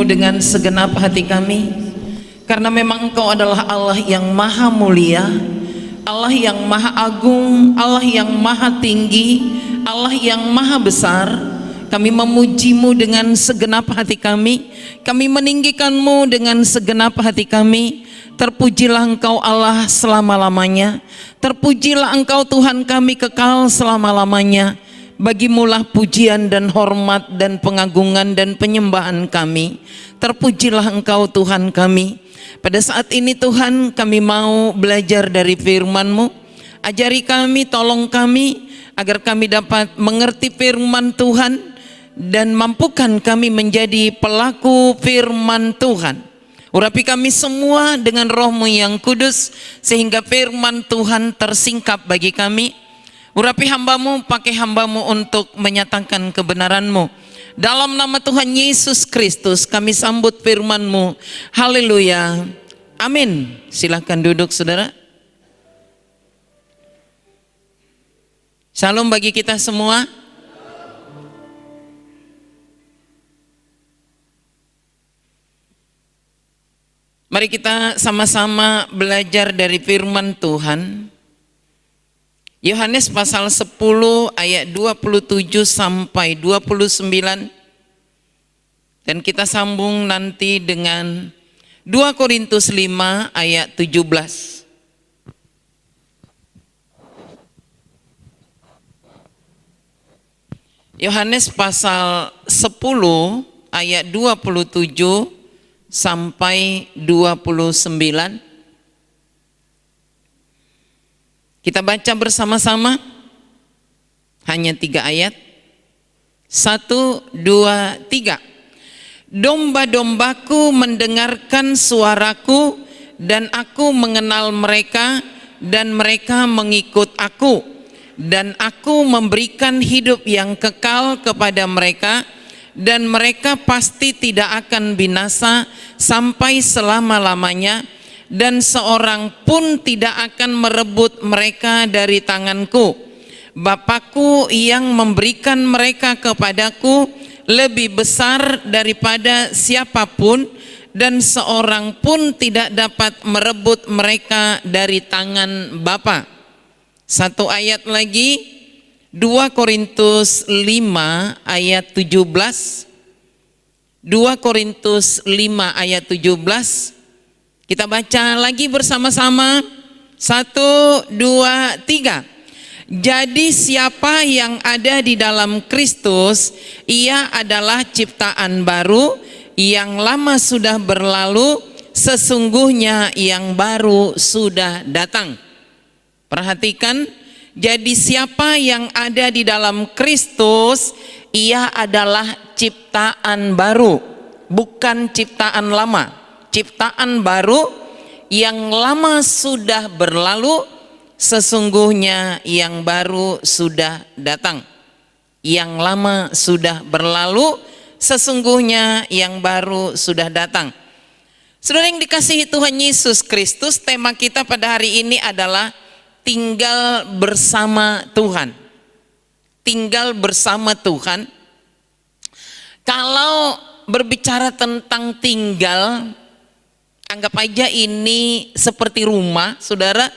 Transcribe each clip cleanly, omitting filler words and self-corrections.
memuji-Mu dengan segenap hati kami, karena memang Engkau adalah Allah yang maha mulia, Allah yang maha agung, Allah yang maha tinggi, Allah yang maha besar. Kami memuji-Mu dengan segenap hati kami meninggikan-Mu dengan segenap hati kami. Terpujilah Engkau Allah selama-lamanya, terpujilah Engkau Tuhan kami kekal selama-lamanya. Bagimulah pujian dan hormat dan pengagungan dan penyembahan kami. Terpujilah Engkau Tuhan kami. Pada saat ini Tuhan, kami mau belajar dari firman-Mu. Ajari kami, tolong kami, agar kami dapat mengerti firman Tuhan, dan mampukan kami menjadi pelaku firman Tuhan. Urapi kami semua dengan Roh-Mu yang kudus, sehingga firman Tuhan tersingkap bagi kami. Urapi hamba-Mu, pakai hamba-Mu untuk menyatakan kebenaran-Mu. Dalam nama Tuhan Yesus Kristus kami sambut firman-Mu. Haleluya, amin. Silahkan duduk saudara. Shalom bagi kita semua. Mari kita sama-sama belajar dari firman Tuhan. Yohanes pasal 10 ayat 27 sampai 29. Dan kita sambung nanti dengan 2 Korintus 5 ayat 17. Yohanes pasal 10 ayat 27 sampai 29. Kita baca bersama-sama, hanya 3 ayat. 1, 2, 3. Domba-dombaku mendengarkan suaraku, dan aku mengenal mereka, dan mereka mengikut aku. Dan aku memberikan hidup yang kekal kepada mereka, dan mereka pasti tidak akan binasa sampai selama-lamanya, dan seorang pun tidak akan merebut mereka dari tanganku. Bapakku yang memberikan mereka kepadaku lebih besar daripada siapapun, dan seorang pun tidak dapat merebut mereka dari tangan Bapa. 1 ayat lagi, 2 Korintus 5 ayat 17. 2 Korintus 5 ayat 17. Kita baca lagi bersama-sama. 1, 2, 3. Jadi siapa yang ada di dalam Kristus, ia adalah ciptaan baru, yang lama sudah berlalu, sesungguhnya yang baru sudah datang. Perhatikan, jadi siapa yang ada di dalam Kristus, ia adalah ciptaan baru, bukan ciptaan lama. Ciptaan baru, yang lama sudah berlalu, sesungguhnya yang baru sudah datang. Yang lama sudah berlalu, sesungguhnya yang baru sudah datang. Saudara yang dikasihi Tuhan Yesus Kristus, tema kita pada hari ini adalah tinggal bersama Tuhan. Tinggal bersama Tuhan. Kalau berbicara tentang tinggal, anggap aja ini seperti rumah, saudara.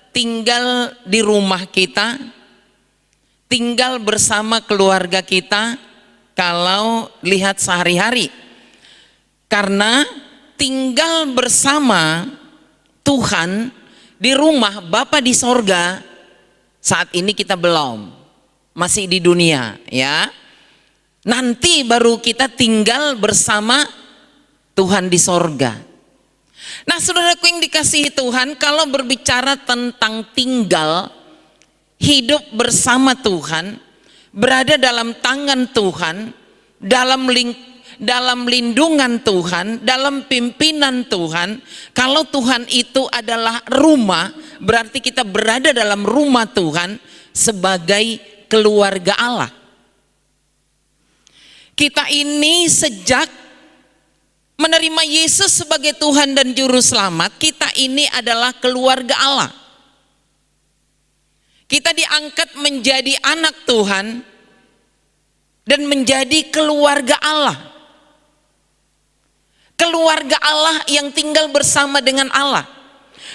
Tinggal di rumah kita, tinggal bersama keluarga kita, kalau lihat sehari-hari. Karena tinggal bersama Tuhan di rumah Bapa di sorga, saat ini kita belum, masih di dunia ya. Nanti baru kita tinggal bersama Tuhan di sorga. Nah saudaraku yang dikasihi Tuhan, kalau berbicara tentang tinggal, hidup bersama Tuhan, berada dalam tangan Tuhan, dalam lindungan Tuhan, dalam pimpinan Tuhan. Kalau Tuhan itu adalah rumah, berarti kita berada dalam rumah Tuhan sebagai keluarga Allah. Kita ini sejak menerima Yesus sebagai Tuhan dan Juru Selamat, kita ini adalah keluarga Allah. Kita diangkat menjadi anak Tuhan dan menjadi keluarga Allah. keluarga Allah yang tinggal bersama dengan Allah.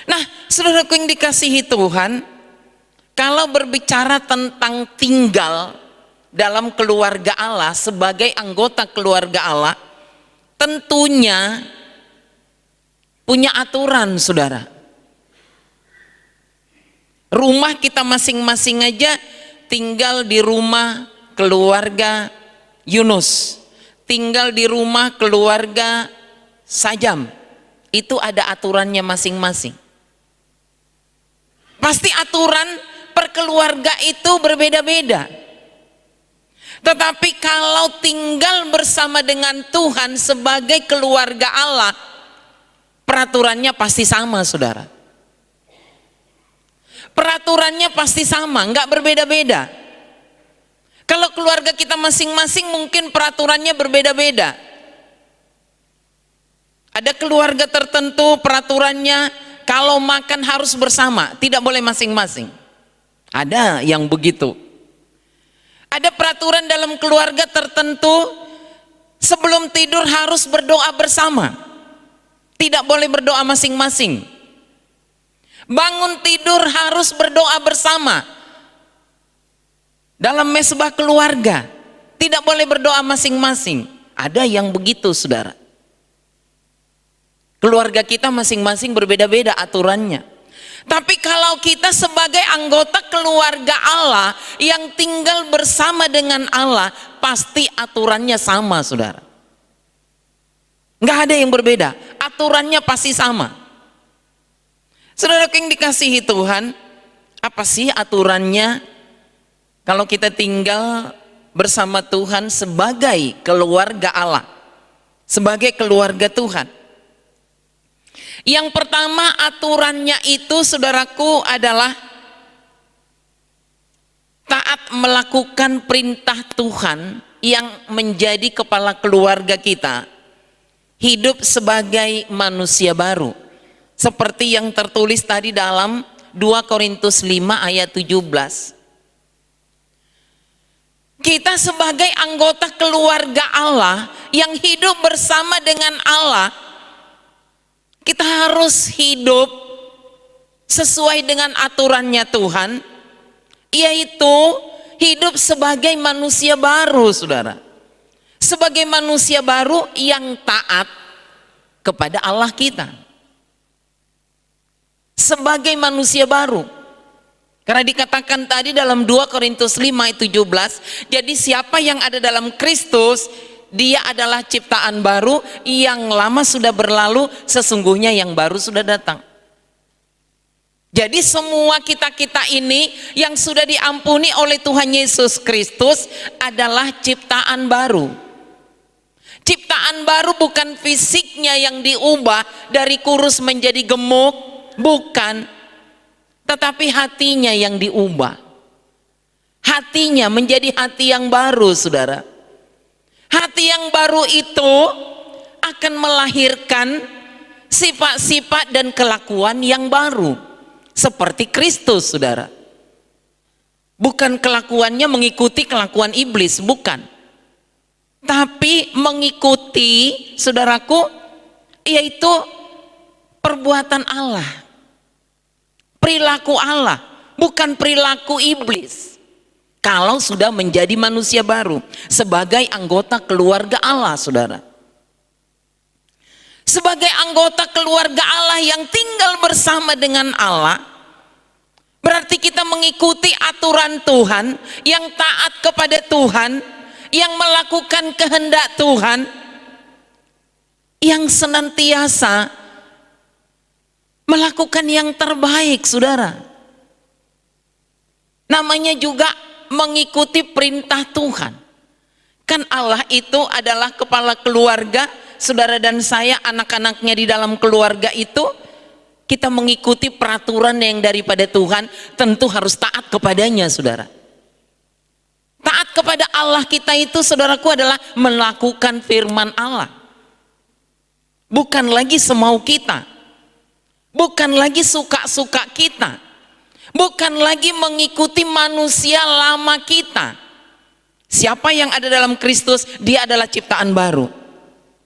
Nah, saudaraku yang dikasihi Tuhan, kalau berbicara tentang tinggal dalam keluarga Allah sebagai anggota keluarga Allah, tentunya punya aturan, saudara. Rumah kita masing-masing aja tinggal di rumah keluarga Yunus, tinggal di rumah keluarga Sajam, itu ada aturannya masing-masing. Pasti aturan per keluarga itu berbeda-beda. Tetapi kalau tinggal bersama dengan Tuhan sebagai keluarga Allah, peraturannya pasti sama, saudara. Peraturannya pasti sama, nggak berbeda-beda. Kalau keluarga kita masing-masing mungkin peraturannya berbeda-beda. Ada keluarga tertentu peraturannya kalau makan harus bersama, tidak boleh masing-masing. Ada yang begitu. Ada peraturan dalam keluarga tertentu sebelum tidur harus berdoa bersama, tidak boleh berdoa masing-masing. Bangun tidur harus berdoa bersama dalam mesbah keluarga, tidak boleh berdoa masing-masing. Ada yang begitu, saudara. Keluarga kita masing-masing berbeda-beda aturannya. Tapi kalau kita sebagai anggota keluarga Allah yang tinggal bersama dengan Allah, pasti aturannya sama, saudara. Nggak ada yang berbeda, aturannya pasti sama. Saudara yang dikasihi Tuhan, apa sih aturannya kalau kita tinggal bersama Tuhan sebagai keluarga Allah, sebagai keluarga Tuhan? Yang pertama aturannya itu, saudaraku, adalah taat melakukan perintah Tuhan yang menjadi kepala keluarga kita, hidup sebagai manusia baru. Seperti yang tertulis tadi dalam 2 Korintus 5 ayat 17. Kita sebagai anggota keluarga Allah yang hidup bersama dengan Allah, kita harus hidup sesuai dengan aturannya Tuhan, yaitu hidup sebagai manusia baru, saudara. Sebagai manusia baru yang taat kepada Allah kita. Sebagai manusia baru, karena dikatakan tadi dalam 2 Korintus 5 ayat 17, jadi siapa yang ada dalam Kristus, dia adalah ciptaan baru, yang lama sudah berlalu, sesungguhnya yang baru sudah datang. Jadi semua kita-kita ini yang sudah diampuni oleh Tuhan Yesus Kristus adalah ciptaan baru. Ciptaan baru bukan fisiknya yang diubah dari kurus menjadi gemuk, bukan, tetapi hatinya yang diubah. Hatinya menjadi hati yang baru, saudara. Hati yang baru itu akan melahirkan sifat-sifat dan kelakuan yang baru, seperti Kristus, saudara. Bukan kelakuannya mengikuti kelakuan iblis, bukan, tapi mengikuti, saudaraku, yaitu perbuatan Allah, perilaku Allah, bukan perilaku iblis. Kalau sudah menjadi manusia baru sebagai anggota keluarga Allah, saudara. Sebagai anggota keluarga Allah yang tinggal bersama dengan Allah, berarti kita mengikuti aturan Tuhan, yang taat kepada Tuhan, yang melakukan kehendak Tuhan, yang senantiasa melakukan yang terbaik, saudara. Namanya juga mengikuti perintah Tuhan. Kan Allah itu adalah kepala keluarga, saudara dan saya anak-anaknya di dalam keluarga itu, kita mengikuti peraturan yang daripada Tuhan, tentu harus taat kepadanya, saudara. Taat kepada Allah kita itu, saudaraku, adalah melakukan firman Allah. Bukan lagi semau kita, bukan lagi suka-suka kita, bukan lagi mengikuti manusia lama kita. Siapa yang ada dalam Kristus, dia adalah ciptaan baru.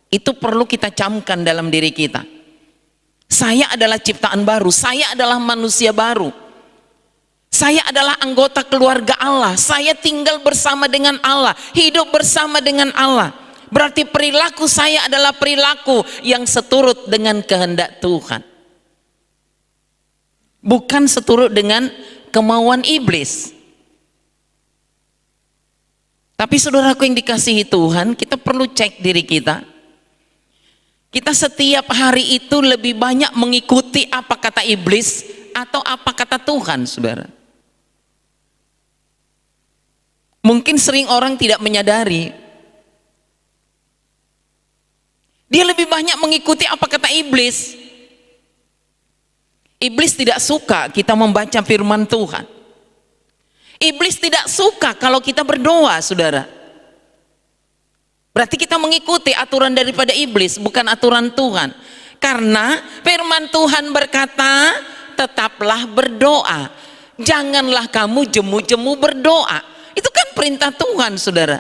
Itu perlu kita camkan dalam diri kita. Saya adalah ciptaan baru, saya adalah manusia baru. Saya adalah anggota keluarga Allah, saya tinggal bersama dengan Allah, hidup bersama dengan Allah. Berarti perilaku saya adalah perilaku yang seturut dengan kehendak Tuhan. Bukan seturut dengan kemauan iblis. Tapi saudaraku yang dikasihi Tuhan, kita perlu cek diri kita. Kita setiap hari itu lebih banyak mengikuti apa kata iblis atau apa kata Tuhan, saudara. Mungkin sering orang tidak menyadari. Dia lebih banyak mengikuti apa kata iblis. Iblis tidak suka kita membaca firman Tuhan. Iblis tidak suka kalau kita berdoa, saudara. Berarti kita mengikuti aturan daripada iblis, bukan aturan Tuhan. Karena firman Tuhan berkata, tetaplah berdoa. Janganlah kamu jemu-jemu berdoa. Itu kan perintah Tuhan, saudara.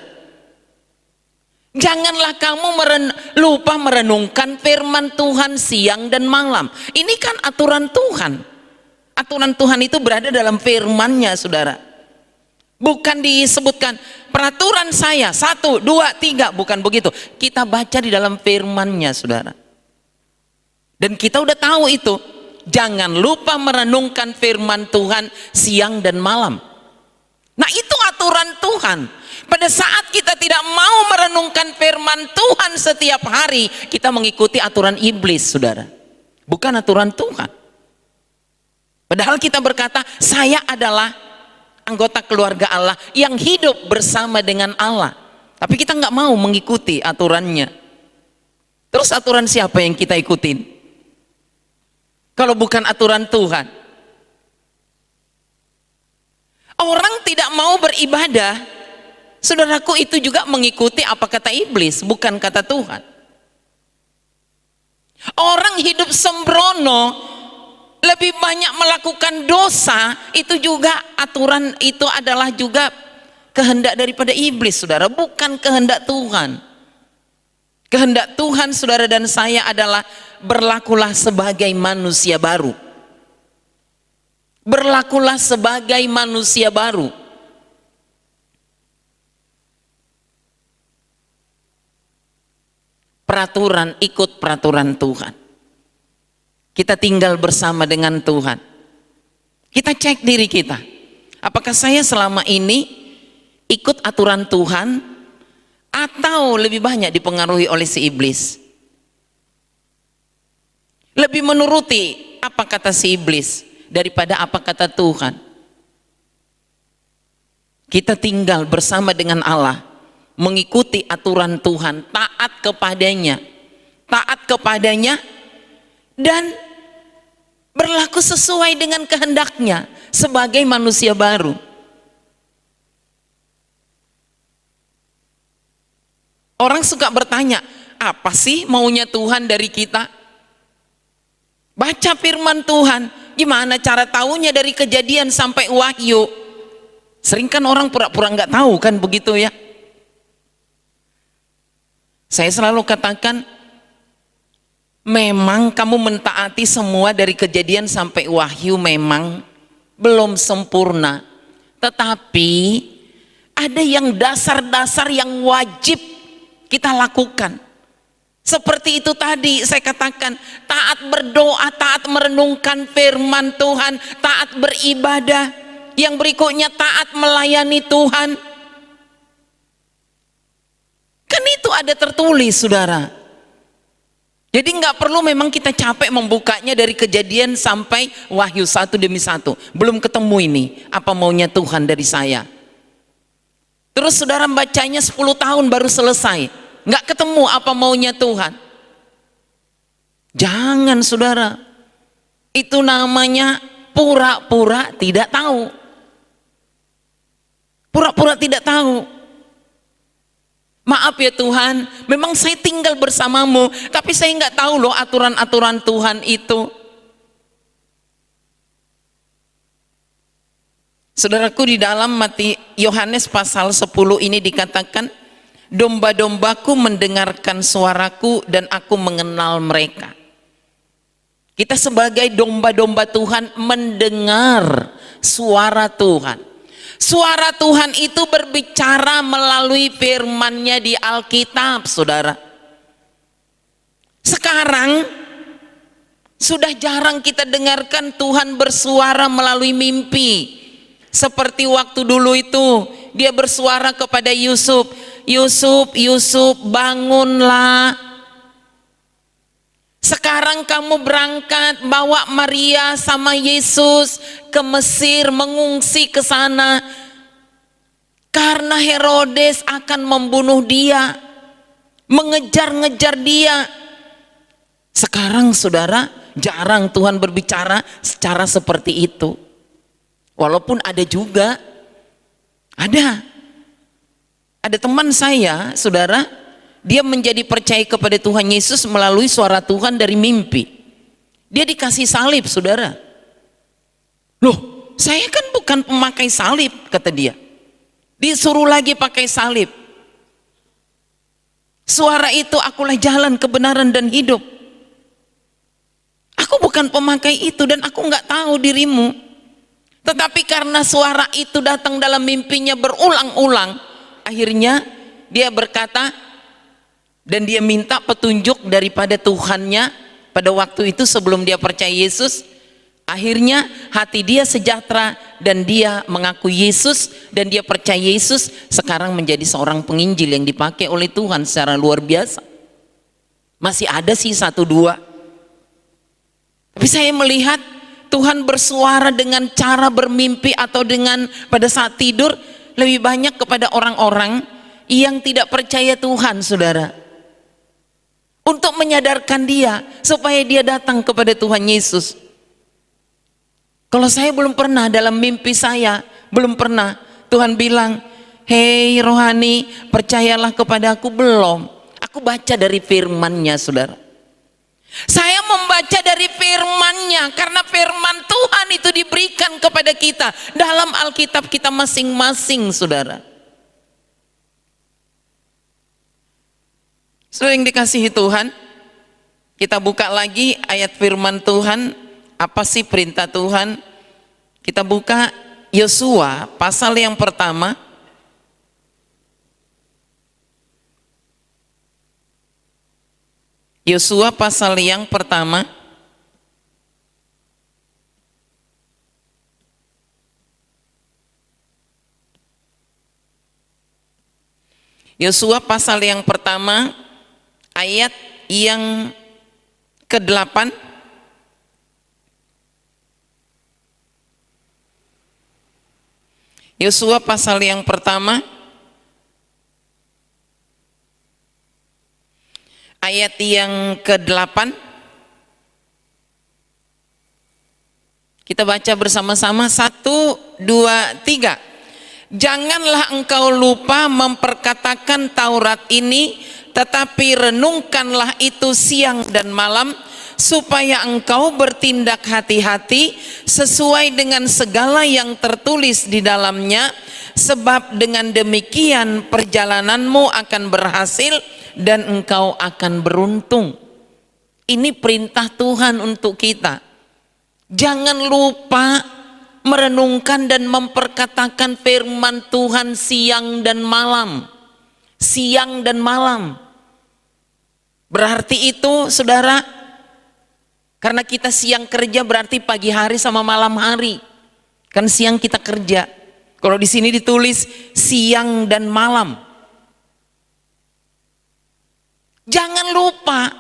Janganlah kamu lupa merenungkan firman Tuhan siang dan malam. Ini kan aturan Tuhan. Aturan Tuhan itu berada dalam firman-Nya, saudara. Bukan disebutkan peraturan saya 1, 2, 3, bukan begitu. Kita baca di dalam firman-Nya, saudara. Dan kita udah tahu itu. Jangan lupa merenungkan firman Tuhan siang dan malam. Nah, itu aturan Tuhan. Pada saat kita tidak mau merenungkan firman Tuhan setiap hari, kita mengikuti aturan iblis, saudara. Bukan aturan Tuhan. Padahal kita berkata, saya adalah anggota keluarga Allah yang hidup bersama dengan Allah. Tapi kita nggak mau mengikuti aturannya. Terus aturan siapa yang kita ikutin? Kalau bukan aturan Tuhan. Orang tidak mau beribadah, saudaraku, itu juga mengikuti apa kata iblis, bukan kata Tuhan. Orang hidup sembrono, lebih banyak melakukan dosa, itu juga aturan, itu adalah juga kehendak daripada iblis, saudara, bukan kehendak Tuhan. Kehendak Tuhan, saudara dan saya, adalah berlakulah sebagai manusia baru. Berlakulah sebagai manusia baru. Peraturan, ikut peraturan Tuhan. Kita tinggal bersama dengan Tuhan. Kita cek diri kita. Apakah saya selama ini ikut aturan Tuhan atau lebih banyak dipengaruhi oleh si iblis? Lebih menuruti apa kata si iblis daripada apa kata Tuhan. Kita tinggal bersama dengan Allah, mengikuti aturan Tuhan, taat kepadanya, dan berlaku sesuai dengan kehendaknya sebagai manusia baru. Orang suka bertanya, apa sih maunya Tuhan dari kita? Baca firman Tuhan, gimana cara taunya dari Kejadian sampai Wahyu? Sering kan orang pura-pura nggak tahu, kan begitu ya? Saya selalu katakan, memang kamu mentaati semua dari Kejadian sampai Wahyu, memang belum sempurna, tetapi ada yang dasar-dasar yang wajib kita lakukan. Seperti itu tadi saya katakan, taat berdoa, taat merenungkan firman Tuhan, taat beribadah. Yang berikutnya taat melayani Tuhan. Kan itu ada tertulis, saudara. Jadi nggak perlu memang kita capek membukanya dari Kejadian sampai Wahyu satu demi satu. Belum ketemu ini apa maunya Tuhan dari saya. Terus saudara bacanya 10 tahun baru selesai, nggak ketemu apa maunya Tuhan. Jangan, saudara. Itu namanya pura-pura tidak tahu. Pura-pura tidak tahu. Maaf ya Tuhan, memang saya tinggal bersamamu, tapi saya nggak tahu loh aturan-aturan Tuhan itu. Saudaraku, di dalam Yohanes pasal 10 ini dikatakan, domba-dombaku mendengarkan suaraku dan aku mengenal mereka. Kita sebagai domba-domba Tuhan mendengar suara Tuhan. Suara Tuhan itu berbicara melalui firman-Nya di Alkitab, saudara. Sekarang sudah jarang kita dengarkan Tuhan bersuara melalui mimpi. Seperti waktu dulu itu dia bersuara kepada Yusuf, Yusuf, Yusuf, bangunlah. Sekarang kamu berangkat bawa Maria sama Yesus ke Mesir, mengungsi ke sana karena Herodes akan membunuh dia, mengejar-ngejar dia. Sekarang saudara, jarang Tuhan berbicara secara seperti itu. Walaupun ada juga, ada teman saya, saudara, dia menjadi percaya kepada Tuhan Yesus melalui suara Tuhan dari mimpi. Dia dikasih salib, saudara. Loh, saya kan bukan pemakai salib, kata dia. Disuruh lagi pakai salib. Suara itu, akulah jalan, kebenaran dan hidup. Aku bukan pemakai itu dan aku nggak tahu dirimu. Tetapi karena suara itu datang dalam mimpinya berulang-ulang, akhirnya dia berkata, dan dia minta petunjuk daripada Tuhannya pada waktu itu sebelum dia percaya Yesus. Akhirnya hati dia sejahtera dan dia mengaku Yesus dan dia percaya Yesus. Sekarang menjadi seorang penginjil yang dipakai oleh Tuhan secara luar biasa. Masih ada sih satu dua. Tapi saya melihat Tuhan bersuara dengan cara bermimpi atau dengan pada saat tidur lebih banyak kepada orang-orang yang tidak percaya Tuhan, saudara. Untuk menyadarkan dia supaya dia datang kepada Tuhan Yesus. Kalau saya belum pernah dalam mimpi saya, belum pernah Tuhan bilang, hei rohani, percayalah kepada aku, belum. Aku baca dari firman-Nya, saudara. Saya membaca dari firman-Nya karena firman Tuhan itu diberikan kepada kita dalam Alkitab kita masing-masing, saudara. Saudara yang dikasihi Tuhan, kita buka lagi ayat firman Tuhan. Apa sih perintah Tuhan? Kita buka Yosua pasal yang pertama. Yosua pasal yang pertama. Yosua pasal yang pertama ayat yang ke-8. Yosua pasal yang pertama ayat yang ke-8. Kita baca bersama-sama, 1, 2, 3. Janganlah engkau lupa memperkatakan Taurat ini, tetapi renungkanlah itu siang dan malam, supaya engkau bertindak hati-hati sesuai dengan segala yang tertulis di dalamnya, sebab dengan demikian perjalananmu akan berhasil dan engkau akan beruntung. Ini perintah Tuhan untuk kita. Jangan lupa merenungkan dan memperkatakan firman Tuhan siang dan malam. Siang dan malam. Berarti itu, saudara, karena kita siang kerja berarti pagi hari sama malam hari. Kan siang kita kerja. Kalau di sini ditulis siang dan malam. Jangan lupa,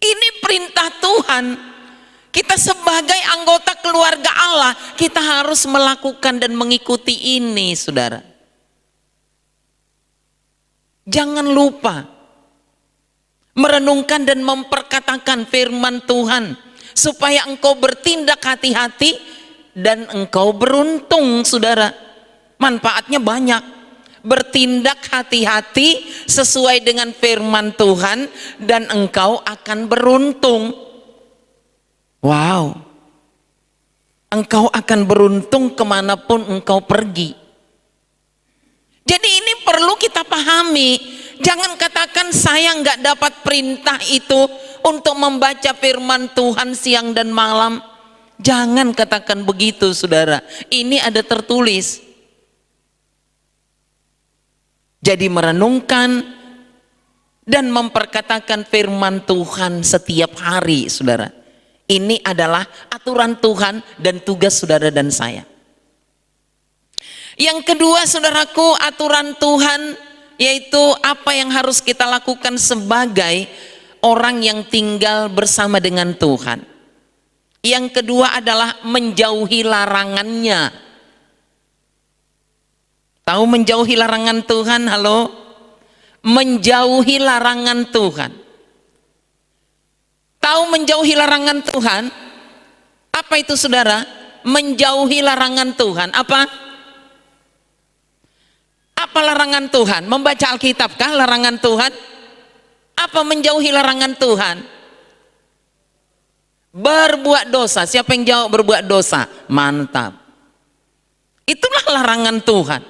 ini perintah Tuhan. Kita sebagai anggota keluarga Allah, kita harus melakukan dan mengikuti ini, saudara. Jangan lupa merenungkan dan memperkatakan firman Tuhan, supaya engkau bertindak hati-hati dan engkau beruntung, saudara. Manfaatnya banyak. Bertindak hati-hati sesuai dengan firman Tuhan dan engkau akan beruntung. Wow, engkau akan beruntung kemanapun engkau pergi. Jadi ini perlu kita pahami. jangan katakan saya nggak dapat perintah itu untuk membaca firman Tuhan siang dan malam. Jangan katakan begitu, saudara. Ini ada tertulis. Jadi merenungkan dan memperkatakan firman Tuhan setiap hari, saudara. Ini adalah aturan Tuhan dan tugas saudara dan saya. Yang kedua, saudaraku, aturan Tuhan yaitu apa yang harus kita lakukan sebagai orang yang tinggal bersama dengan Tuhan. Yang kedua adalah menjauhi larangannya. Tahu menjauhi larangan Tuhan? Halo? Menjauhi larangan Tuhan. Tahu menjauhi larangan Tuhan? Apa itu, saudara? Menjauhi larangan Tuhan. Apa? Apa larangan Tuhan? Membaca Alkitab kah larangan Tuhan? Apa menjauhi larangan Tuhan? Berbuat dosa. Siapa yang jawab berbuat dosa? Mantap. Itulah larangan Tuhan.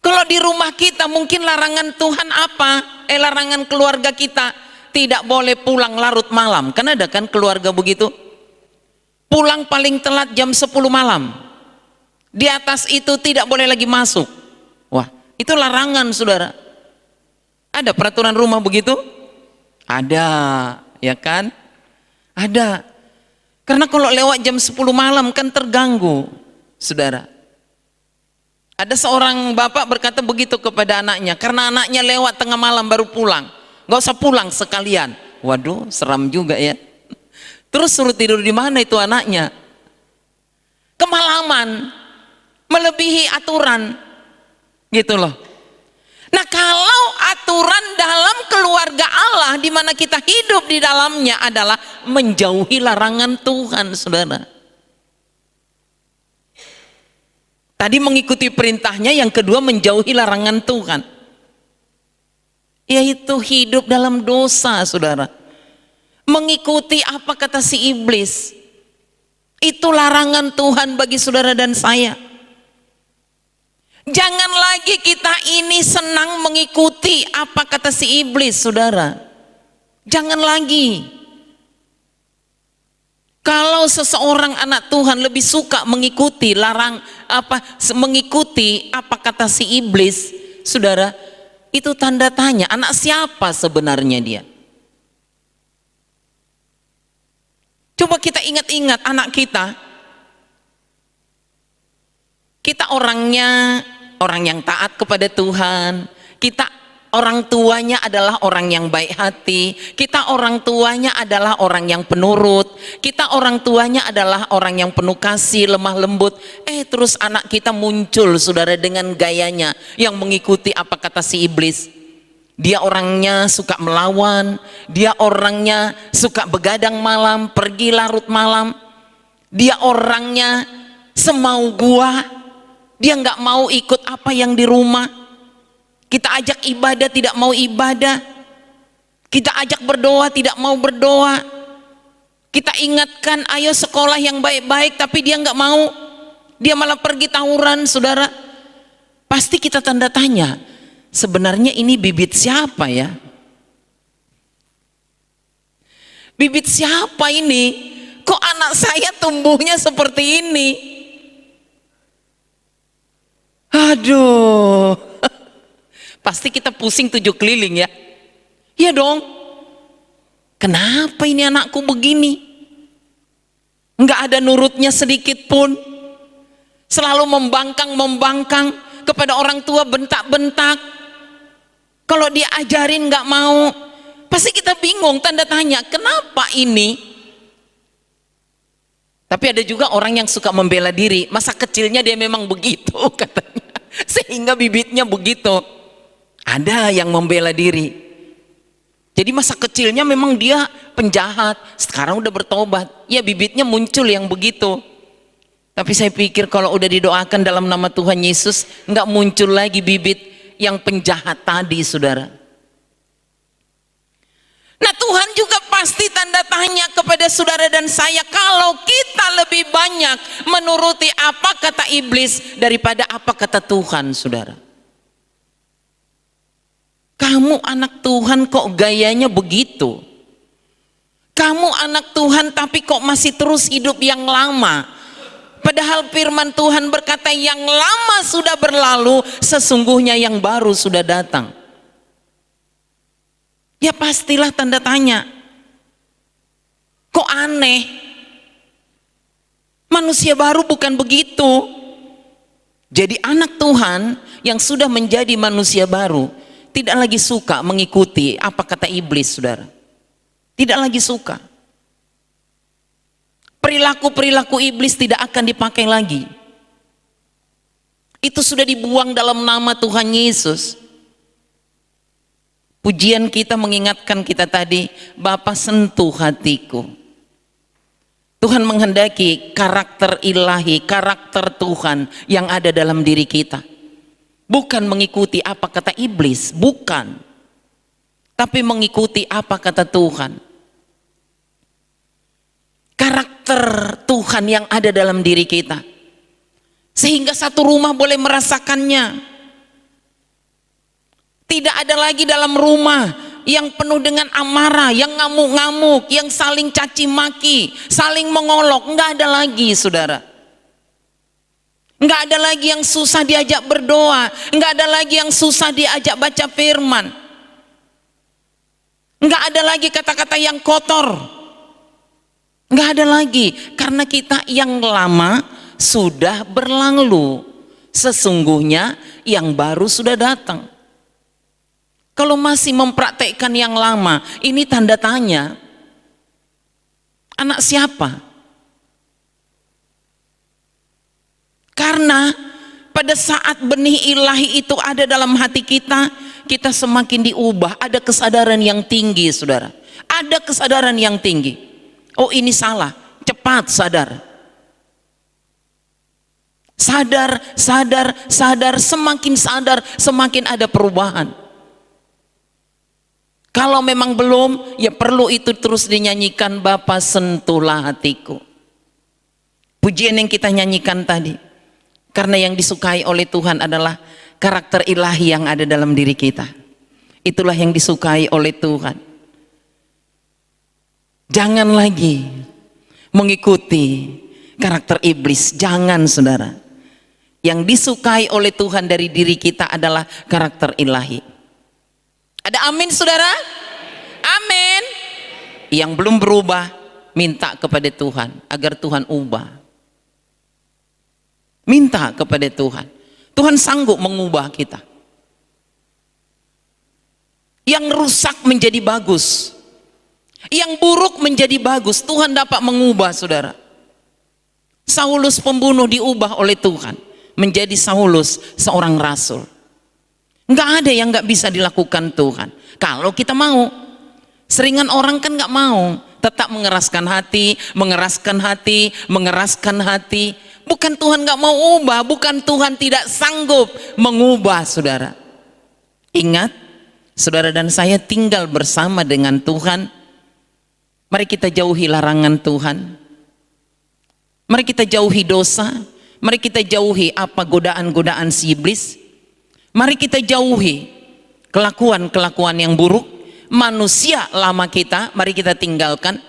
Kalau di rumah kita mungkin larangan Tuhan apa? Larangan keluarga kita tidak boleh pulang larut malam. Kan ada kan keluarga begitu? Pulang paling telat jam 10 malam. Di atas itu tidak boleh lagi masuk. Wah, itu larangan, saudara. Ada peraturan rumah begitu? Ada, ya kan? Ada. Karena kalau lewat jam 10 malam kan terganggu, saudara. Ada seorang bapak berkata begitu kepada anaknya, karena anaknya lewat tengah malam baru pulang. Gak usah pulang sekalian. Waduh, seram juga ya. Terus suruh tidur di mana itu anaknya? Kemalaman, melebihi aturan. Gitu loh. Nah, kalau aturan dalam keluarga Allah di mana kita hidup di dalamnya adalah menjauhi larangan Tuhan, saudara. Tadi mengikuti perintahnya, yang kedua menjauhi larangan Tuhan. Yaitu hidup dalam dosa, saudara. Mengikuti apa kata si iblis. Itu larangan Tuhan bagi saudara dan saya. Jangan lagi kita ini senang mengikuti apa kata si iblis, saudara. Jangan lagi. Kalau seseorang anak Tuhan lebih suka mengikuti mengikuti apa kata si iblis, saudara, itu tanda tanya, anak siapa sebenarnya dia? Coba kita ingat-ingat anak kita. Kita orangnya orang yang taat kepada Tuhan. Kita orang tuanya adalah orang yang baik hati. Kita orang tuanya adalah orang yang penurut. Kita orang tuanya adalah orang yang penuh kasih, lemah lembut. Terus anak kita muncul, saudara, dengan gayanya yang mengikuti apa kata si iblis. Dia orangnya suka melawan. Dia orangnya suka begadang malam, pergi larut malam. Dia orangnya semau gua. Dia nggak mau ikut apa yang di rumah. Kita ajak ibadah tidak mau ibadah. Kita ajak berdoa tidak mau berdoa. Kita ingatkan ayo sekolah yang baik-baik, tapi dia nggak mau. Dia malah pergi tawuran, saudara. Pasti kita tanda tanya, sebenarnya ini bibit siapa ya? Bibit siapa ini? Kok anak saya tumbuhnya seperti ini? Aduh, pasti kita pusing 7 keliling ya. Iya dong. Kenapa ini anakku begini? Enggak ada nurutnya sedikit pun. Selalu membangkang kepada orang tua, bentak-bentak. Kalau dia ajarin enggak mau. Pasti kita bingung, tanda tanya, kenapa ini? Tapi ada juga orang yang suka membela diri. Masa kecilnya dia memang begitu katanya. Sehingga bibitnya begitu. Ada yang membela diri. Jadi masa kecilnya memang dia penjahat. Sekarang udah bertobat. Ya bibitnya muncul yang begitu. Tapi saya pikir kalau udah didoakan dalam nama Tuhan Yesus, nggak muncul lagi bibit yang penjahat tadi, saudara. Nah, Tuhan juga pasti tanda tanya kepada saudara dan saya kalau kita lebih banyak menuruti apa kata iblis daripada apa kata Tuhan, saudara. Kamu anak Tuhan kok gayanya begitu? Kamu anak Tuhan tapi kok masih terus hidup yang lama? Padahal firman Tuhan berkata yang lama sudah berlalu, sesungguhnya yang baru sudah datang. Ya pastilah tanda tanya. Kok aneh? Manusia baru bukan begitu. Jadi anak Tuhan yang sudah menjadi manusia baru tidak lagi suka mengikuti apa kata iblis, saudara. Tidak lagi suka. Perilaku-perilaku iblis tidak akan dipakai lagi. Itu sudah dibuang dalam nama Tuhan Yesus. Pujian kita mengingatkan kita tadi, Bapa sentuh hatiku. Tuhan menghendaki karakter ilahi, karakter Tuhan yang ada dalam diri kita. Bukan mengikuti apa kata iblis, bukan. Tapi mengikuti apa kata Tuhan. Karakter Tuhan yang ada dalam diri kita. Sehingga satu rumah boleh merasakannya. Tidak ada lagi dalam rumah yang penuh dengan amarah, yang ngamuk-ngamuk, yang saling caci maki, saling mengolok. Enggak ada lagi, saudara. Enggak ada lagi yang susah diajak berdoa, enggak ada lagi yang susah diajak baca firman. Enggak ada lagi kata-kata yang kotor. Enggak ada lagi, karena kita yang lama sudah berlalu. Sesungguhnya yang baru sudah datang. Kalau masih mempraktekkan yang lama, ini tanda tanya. Anak siapa? Karena pada saat benih ilahi itu ada dalam hati kita, kita semakin diubah. Ada kesadaran yang tinggi, saudara. Ada kesadaran yang tinggi. Oh, ini salah, cepat sadar. Sadar, sadar, sadar, semakin ada perubahan. Kalau memang belum, ya perlu itu terus dinyanyikan, Bapa sentuhlah hatiku. Pujian yang kita nyanyikan tadi. Karena yang disukai oleh Tuhan adalah karakter ilahi yang ada dalam diri kita. Itulah yang disukai oleh Tuhan. Jangan lagi mengikuti karakter iblis. Jangan, saudara. Yang disukai oleh Tuhan dari diri kita adalah karakter ilahi. Ada amin, saudara? Amin. Yang belum berubah, minta kepada Tuhan agar Tuhan ubah. Minta kepada Tuhan. Tuhan sanggup mengubah kita. Yang rusak menjadi bagus. Yang buruk menjadi bagus. Tuhan dapat mengubah, saudara. Saulus pembunuh diubah oleh Tuhan menjadi Saulus seorang rasul. Enggak ada yang enggak bisa dilakukan Tuhan. Kalau kita mau. Seringan orang kan enggak mau. Tetap mengeraskan hati, mengeraskan hati, mengeraskan hati. Bukan Tuhan gak mau ubah, bukan Tuhan tidak sanggup mengubah, saudara. Ingat, saudara dan saya tinggal bersama dengan Tuhan. Mari kita jauhi larangan Tuhan. Mari kita jauhi dosa. Mari kita jauhi apa godaan-godaan si iblis. Mari kita jauhi kelakuan-kelakuan yang buruk. Manusia lama kita, mari kita tinggalkan.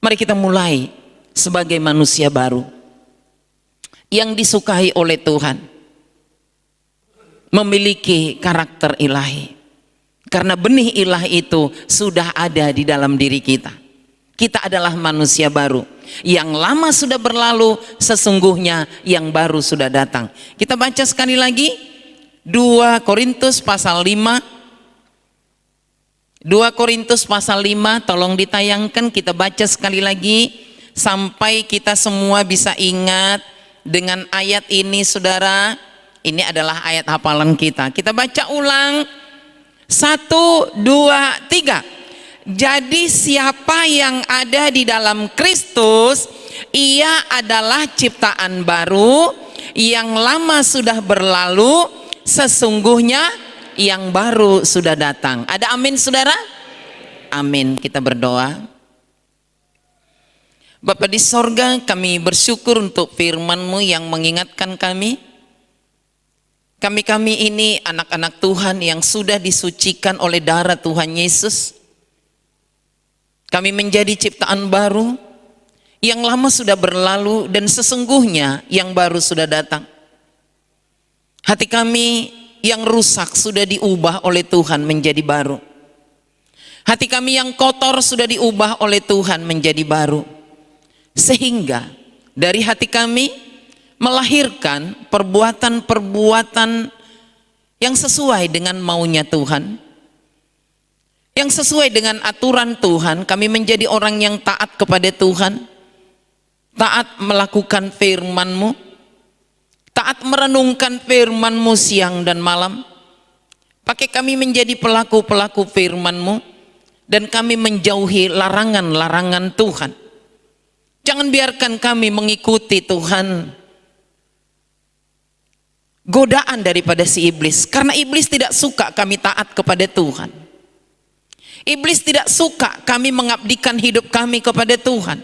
Mari kita mulai sebagai manusia baru yang disukai oleh Tuhan, memiliki karakter ilahi. Karena benih ilahi itu sudah ada di dalam diri kita. Kita adalah manusia baru. Yang lama sudah berlalu, sesungguhnya yang baru sudah datang. Kita baca sekali lagi 2 Korintus pasal 5. 2 Korintus pasal 5, tolong ditayangkan, kita baca sekali lagi sampai kita semua bisa ingat. Dengan ayat ini, saudara, ini adalah ayat hafalan kita. Kita baca ulang. 1, 2, 3. Jadi siapa yang ada di dalam Kristus, ia adalah ciptaan baru. Yang lama sudah berlalu, sesungguhnya yang baru sudah datang. Ada amin, saudara? Amin. Kita berdoa. Bapa di sorga, kami bersyukur untuk firman-Mu yang mengingatkan kami Kami-kami ini anak-anak Tuhan yang sudah disucikan oleh darah Tuhan Yesus. Kami menjadi ciptaan baru, yang lama sudah berlalu dan sesungguhnya yang baru sudah datang. Hati kami yang rusak sudah diubah oleh Tuhan menjadi baru. Hati kami yang kotor sudah diubah oleh Tuhan menjadi baru. Sehingga dari hati kami melahirkan perbuatan-perbuatan yang sesuai dengan maunya Tuhan, yang sesuai dengan aturan Tuhan. Kami menjadi orang yang taat kepada Tuhan, taat melakukan firman-Mu, taat merenungkan firman-Mu siang dan malam. Pakai kami menjadi pelaku-pelaku firman-Mu, dan kami menjauhi larangan-larangan Tuhan. Jangan biarkan kami mengikuti Tuhan godaan daripada si iblis, karena iblis tidak suka kami taat kepada Tuhan. Iblis tidak suka kami mengabdikan hidup kami kepada Tuhan.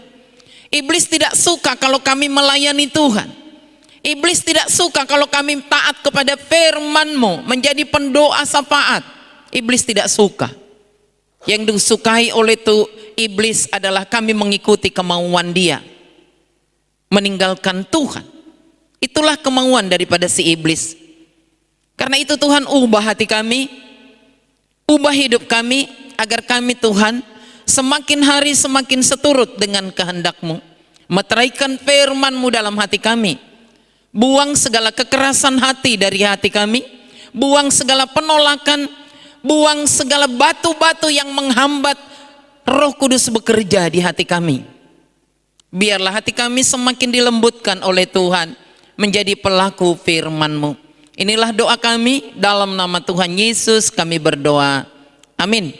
Iblis tidak suka kalau kami melayani Tuhan. Iblis tidak suka kalau kami taat kepada firman-Mu, menjadi pendoa syafaat. Iblis tidak suka. Yang disukai oleh iblis adalah kami mengikuti kemauan dia, meninggalkan Tuhan. Itulah kemauan daripada si iblis. Karena itu Tuhan ubah hati kami, ubah hidup kami, agar kami Tuhan semakin hari semakin seturut dengan kehendak-Mu. Meteraikan firman-Mu dalam hati kami. Buang segala kekerasan hati dari hati kami. Buang segala penolakan. Buang segala batu-batu yang menghambat Roh Kudus bekerja di hati kami. Biarlah hati kami semakin dilembutkan oleh Tuhan, menjadi pelaku firman-Mu. Inilah doa kami, dalam nama Tuhan Yesus kami berdoa. Amin.